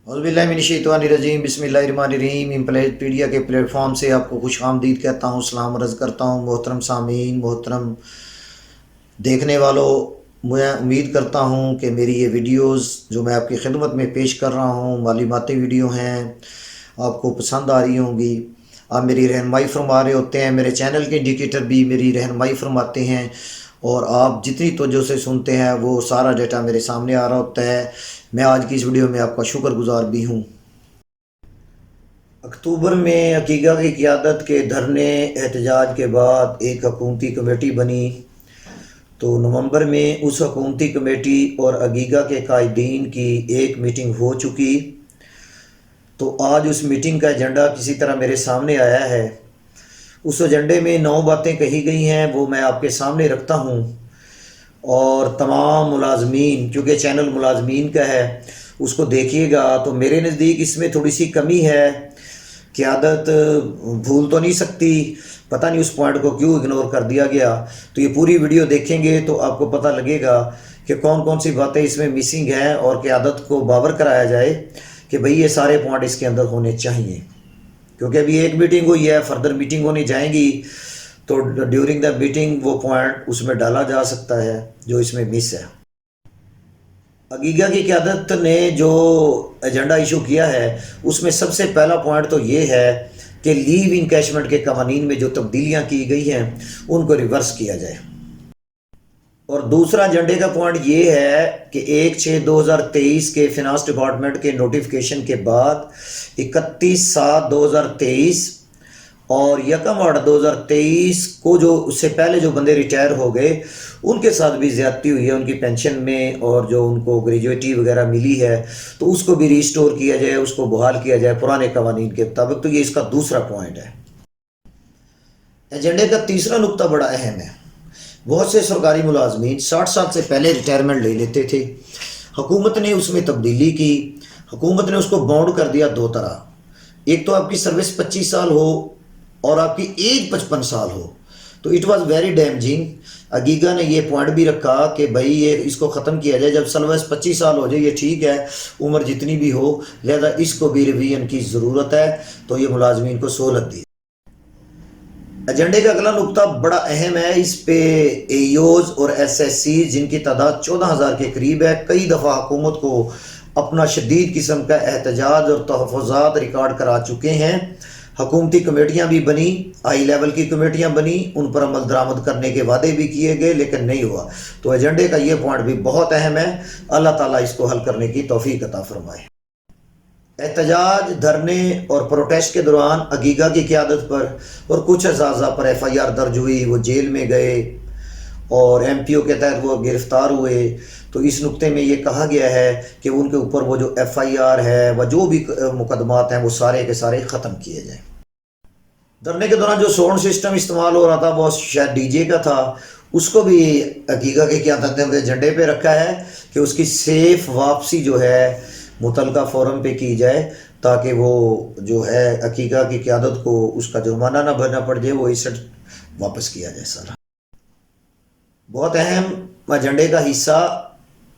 औज़ुबिल्लाहिमिनश्शैतानिर्रजीम बिस्मिल्लाहिर्रहमानिर्रहीम। इम्प्लॉयज पीडिया के प्लेटफॉर्म से आपको खुश आमदीद कहता हूँ, सलाम अर्ज़ करता हूँ। मोहतरम सामीन, मोहतरम देखने वालों, मैं उम्मीद करता हूँ कि मेरी ये वीडियोज़ जो मैं आपकी खिदमत में पेश कर रहा हूँ मालूमाती वीडियो हैं, आपको पसंद आ रही होंगी। आप मेरी रहनुमाई फरमा रहे होते हैं, मेरे चैनल के इंडिकेटर भी मेरी रहनुमाई फरमाते हैं, और आप जितनी तवज्जो से सुनते हैं वो सारा डेटा मेरे सामने आ रहा होता है। मैं आज की इस वीडियो में आपका शुक्रगुजार भी हूँ। अक्टूबर में अकीका की क़यादत के धरने एहतजाज के बाद एक हुकूमती कमेटी बनी, तो नवंबर में उस हुकूमती कमेटी और अकीका के कायदीन की एक मीटिंग हो चुकी। तो आज उस मीटिंग का एजेंडा किसी तरह मेरे सामने आया है। उस एजेंडे में 9 बातें कही गई हैं, वो मैं आपके सामने रखता हूँ। और तमाम मुलाजमीन, चूँकि चैनल मुलाजमीन का है, उसको देखिएगा। तो मेरे नज़दीक इसमें थोड़ी सी कमी है। क़यादत भूल तो नहीं सकती, पता नहीं उस पॉइंट को क्यों इग्नोर कर दिया गया। तो ये पूरी वीडियो देखेंगे तो आपको पता लगेगा कि कौन कौन सी बातें इसमें मिसिंग हैं, और क़यादत को बावर कराया जाए कि भाई ये सारे पॉइंट इसके अंदर होने चाहिए। क्योंकि अभी एक मीटिंग हुई है, फर्दर मीटिंग होनी जाएंगी, तो ड्यूरिंग द मीटिंग वो पॉइंट उसमें डाला जा सकता है जो इसमें मिस है। अकीका की क़यादत ने जो एजेंडा इशू किया है उसमें सबसे पहला पॉइंट तो ये है कि लीव इनकैशमेंट के कवानीन में जो तब्दीलियाँ की गई हैं उनको रिवर्स किया जाए। और दूसरा एजेंडे का पॉइंट ये है कि 1/6/2023 के फिनांस डिपार्टमेंट के नोटिफिकेशन के बाद 31/7/2023 और 1/8/2023 को जो उससे पहले जो बंदे रिटायर हो गए उनके साथ भी ज़्यादती हुई है उनकी पेंशन में, और जो उनको ग्रेजुएटी वगैरह मिली है तो उसको भी रिस्टोर किया जाए, उसको बहाल किया जाए पुराने कवानीन के मुताबिक। तो ये इसका दूसरा पॉइंट है। एजेंडे का तीसरा नुक्ता बड़ा अहम है। बहुत से सरकारी मुलाजमीन 60 साल से पहले रिटायरमेंट ले लेते थे। हुकूमत ने उसमें तब्दीली की। हुकूमत ने उसको बाउंड कर दिया दो तरह। एक तो आपकी सर्विस 25 साल हो और आपकी एज 55 साल हो। तो इट वाज वेरी डैमेजिंग। अकीका ने ये पॉइंट भी रखा कि भाई ये इसको ख़त्म किया जाए, जब सर्विस 25 साल हो जाए, ये ठीक है, उम्र जितनी भी हो, लिहाजा इसको भी रिवीजन की ज़रूरत है। तो ये मुलाजमीन को सहूलत दी। एजेंडे का अगला नुक्ता बड़ा अहम है। इस पे एओज और एसएससी जिनकी तादाद 14,000 के करीब है, कई दफ़ा हुकूमत को अपना शदीद किस्म का एहतजाज और तहफ़्फ़ुज़ात रिकॉर्ड करा चुके हैं। हुकूमती कमेटियाँ भी बनी, हाई लेवल की कमेटियाँ बनी, उन पर अमल दरामद करने के वादे भी किए गए, लेकिन नहीं हुआ। तो एजेंडे का ये पॉइंट भी बहुत अहम है। अल्लाह ताला इसको हल करने की तौफीक अता फरमाए। एहतजाज, धरने और प्रोटेस्ट के दौरान अकीका की क़यादत पर और कुछ अज़ाज़ा पर FIR दर्ज हुई, वो जेल में गए और MPO के तहत वो गिरफ़्तार हुए। तो इस नुक्ते में ये कहा गया है कि उनके ऊपर वो जो FIR है, वह जो भी मुकदमात हैं, वो सारे के सारे ख़त्म किए जाएँ। धरने के दौरान जो साउंड सिस्टम इस्तेमाल हो रहा था वो शायद DJ का था, उसको भी अकीका की क़यादत ने एजेंडे पे रखा है कि उसकी सेफ़ वापसी जो है मुतलका फ़ोरम पे की जाए, ताकि वो जो है अकीका की क़यादत को उसका जुर्माना ना भरना पड़ जाए, वो इसे वापस किया जाए सारा। बहुत अहम एजेंडे का हिस्सा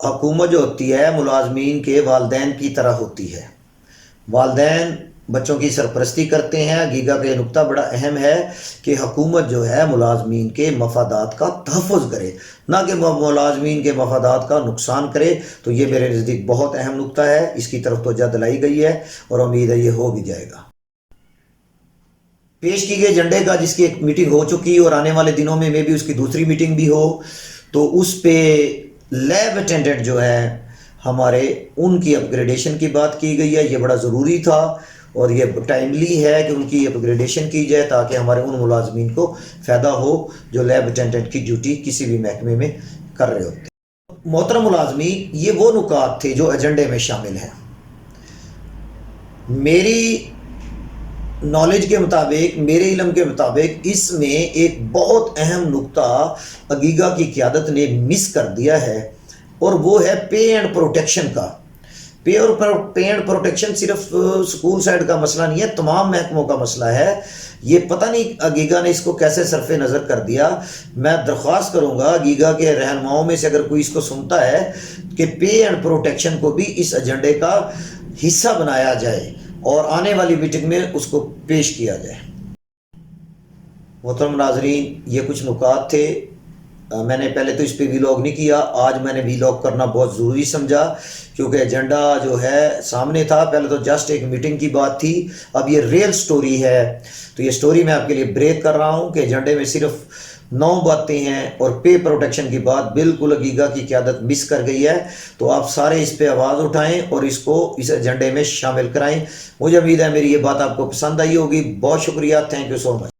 हुकूमत जो होती है मुलाजमीन के वालदैन की तरह होती है। वालदैन बच्चों की सरपरस्ती करते हैं। अकीका का ये नुक्ता बड़ा अहम है कि हुकूमत जो है मुलाजमीन के मफादात का तहफ़्फ़ुज़ करे, ना कि मुलाजमीन के मफादात का नुकसान करे। तो ये मेरे नज़दीक बहुत अहम नुक्ता है, इसकी तरफ तवज्जो दिलाई गई है और उम्मीद है ये हो भी जाएगा। पेश की गई एजेंडे का जिसकी एक मीटिंग हो चुकी और आने वाले दिनों में भी उसकी दूसरी मीटिंग भी हो, तो उस पे लैब अटेंडेंट जो है हमारे, उनकी अपग्रेडेशन की बात की गई है। ये बड़ा ज़रूरी था और ये टाइमली है कि उनकी अपग्रेडेशन की जाए, ताकि हमारे उन मुलाजमीन को फ़ायदा हो जो लैब अटेंडेंट की ड्यूटी किसी भी महकमे में कर रहे होते हैं। मोहतरम मुलाजमीन, ये वो नुकात थे जो एजेंडे में शामिल हैं। मेरी नॉलेज के मुताबिक, मेरे इल्म के मुताबिक, इसमें एक बहुत अहम नुक्ता अकीका की क़यादत ने मिस कर दिया है, और वो है पे एंड प्रोटेक्शन का। पे एंड प्रोटेक्शन सिर्फ स्कूल साइड का मसला नहीं है, तमाम महकमों का मसला है। ये पता नहीं अकीका ने इसको कैसे सरफ़े नज़र कर दिया। मैं दरख्वास्त करूँगा अकीका के रहनुमाओं में से अगर कोई इसको सुनता है कि पे एंड प्रोटेक्शन को भी इस एजेंडे का حصہ بنایا جائے اور آنے والی میٹنگ میں اس کو پیش کیا جائے۔ محترم ناظرین، یہ کچھ نکات تھے۔ میں نے پہلے تو اس پہ ویلاگ نہیں کیا، آج میں نے ویلاگ کرنا بہت ضروری سمجھا کیونکہ ایجنڈا جو ہے سامنے تھا۔ پہلے تو جسٹ ایک میٹنگ کی بات تھی، اب یہ ریئل سٹوری ہے، تو یہ سٹوری میں آپ کے لیے بریک کر رہا ہوں کہ ایجنڈے میں صرف 9 باتیں ہیں اور پے پروٹیکشن کی بات بالکل حقیقہ کی قیادت مس کر گئی ہے۔ تو آپ سارے اس پہ آواز اٹھائیں اور اس کو اس ایجنڈے میں شامل کرائیں۔ مجھے امید ہے میری یہ بات آپ کو پسند آئی ہوگی۔ بہت شکریہ، تھینک یو سو مچ۔